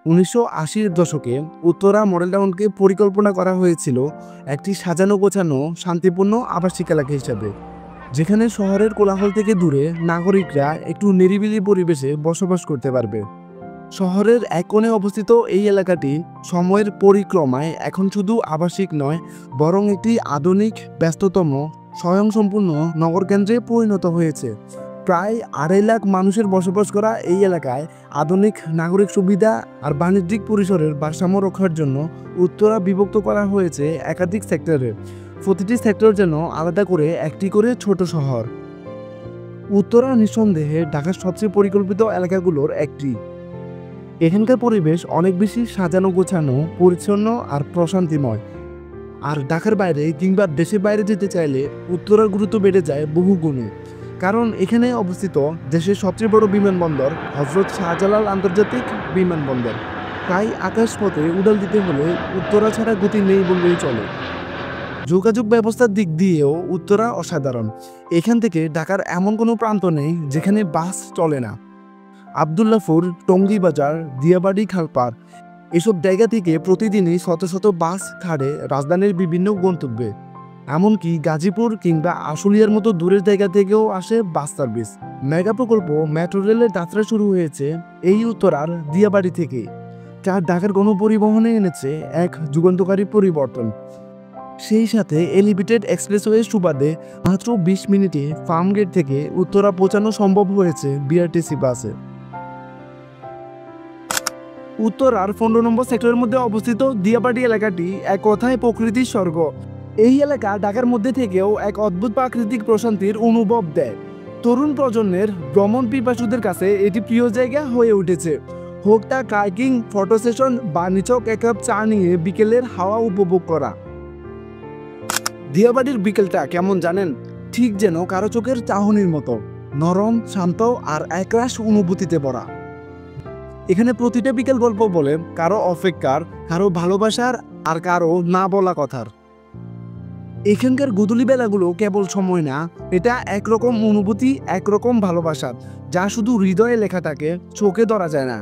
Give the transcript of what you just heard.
1980-এর দশকে উত্তরা মডেল টাউনকে পরিকল্পনা করা হয়েছিল একটি সাজানো গোছানো শান্তিপূর্ণ আবাসিক এলাকা হিসাবে, যেখানে শহরের কোলাহল থেকে দূরে নাগরিকরা একটু নিরিবিলি পরিবেশে বসবাস করতে পারবে। শহরের এক কোণে অবস্থিত এই এলাকাটি সময়ের পরিক্রমায় এখন শুধু আবাসিক নয়, বরং একটি আধুনিক, ব্যস্ততম, স্বয়ংসম্পূর্ণ নগরকেন্দ্রে পরিণত হয়েছে। প্রায় 2.5 লাখ মানুষের বসবাস করা এই এলাকায় আধুনিক নাগরিক সুবিধা আর বাণিজ্যিক পরিসরের ভারসাম্য রক্ষার জন্য উত্তরা বিভক্ত করা হয়েছে একাধিক সেক্টরে। প্রতিটি সেক্টর যেন আলাদা করে একটি করে ছোট শহর। উত্তরা নিঃসন্দেহে ঢাকার সবচেয়ে পরিকল্পিত এলাকাগুলোর একটি। এখানকার পরিবেশ অনেক বেশি সাজানো গোছানো, পরিচ্ছন্ন আর প্রশান্তিময়। আর ঢাকার বাইরে কিংবা দেশের বাইরে যেতে চাইলে উত্তরার গুরুত্ব বেড়ে যায় বহু গুণে। কারণ এখানে অবস্থিত দেশের সবচেয়ে বড় বিমানবন্দর হজরত শাহজালাল আন্তর্জাতিক বিমানবন্দর। তাই আকাশপথে উড়াল দিতে হলে উত্তরা ছাড়া গতি নেই বললেই চলে। যোগাযোগ ব্যবস্থার দিক দিয়েও উত্তরা অসাধারণ। এখান থেকে ঢাকার এমন কোনো প্রান্ত নেই যেখানে বাস চলে না। আবদুল্লাপুর, টঙ্গী বাজার, দিয়াবাড়ি, খালপাড় এসব জায়গা থেকে প্রতিদিনই শত শত বাস ছাড়ে রাজধানীর বিভিন্ন গন্তব্যে। এমনকি গাজীপুর কিংবা আশুলিয়ার মতো দূরের জায়গা থেকেও আসে বাস সার্ভিস। মেগা প্রকল্প মেট্রো রেলের যাত্রা শুরু হয়েছে এই উত্তরার দিয়াবাড়ি থেকে, যা ঢাকার গণপরিবহনে এনেছে এক যুগান্তকারী পরিবর্তন। সেই সাথে এলিভেটেড এক্সপ্রেসওয়ে সুবাদে মাত্র 20 মিনিটে ফার্মগেট থেকে উত্তরা পৌঁছানো সম্ভব হয়েছে বিআরটিসি বাসে। উত্তরার 15 নম্বর সেক্টরের মধ্যে অবস্থিত দিয়াবাড়ি এলাকাটি এক কথায় প্রকৃতির স্বর্গ। এই এলাকা ঢাকার মধ্যে থেকেও এক অদ্ভুত প্রাকৃতিক প্রশান্তির অনুভব দেয়। তরুণ প্রজন্মের ভ্রমণ পিপাসুদের কাছে এটি প্রিয় জায়গা হয়ে উঠেছে। হোক তা কাইকিং, ফটো সেশন বা নিছক এক কাপ চা নিয়ে বিকেলের হাওয়া উপভোগ করা। দিয়াবাড়ির বিকেলটা কেমন জানেন? ঠিক যেন কারো চোখের চাহনির মতো, নরম, শান্ত আর একরাশ অনুভূতিতে ভরা। এখানে প্রতিটা বিকেল গল্প বলে, কারো অপেক্ষার, কারো ভালোবাসার আর কারো না বলা কথার। এখানকার গোধূলি বেলাগুলো কেবল সময় না, এটা একরকম অনুভূতি, একরকম ভালোবাসা, যা শুধু হৃদয়ে লেখা থাকে, চোখে ধরা যায় না।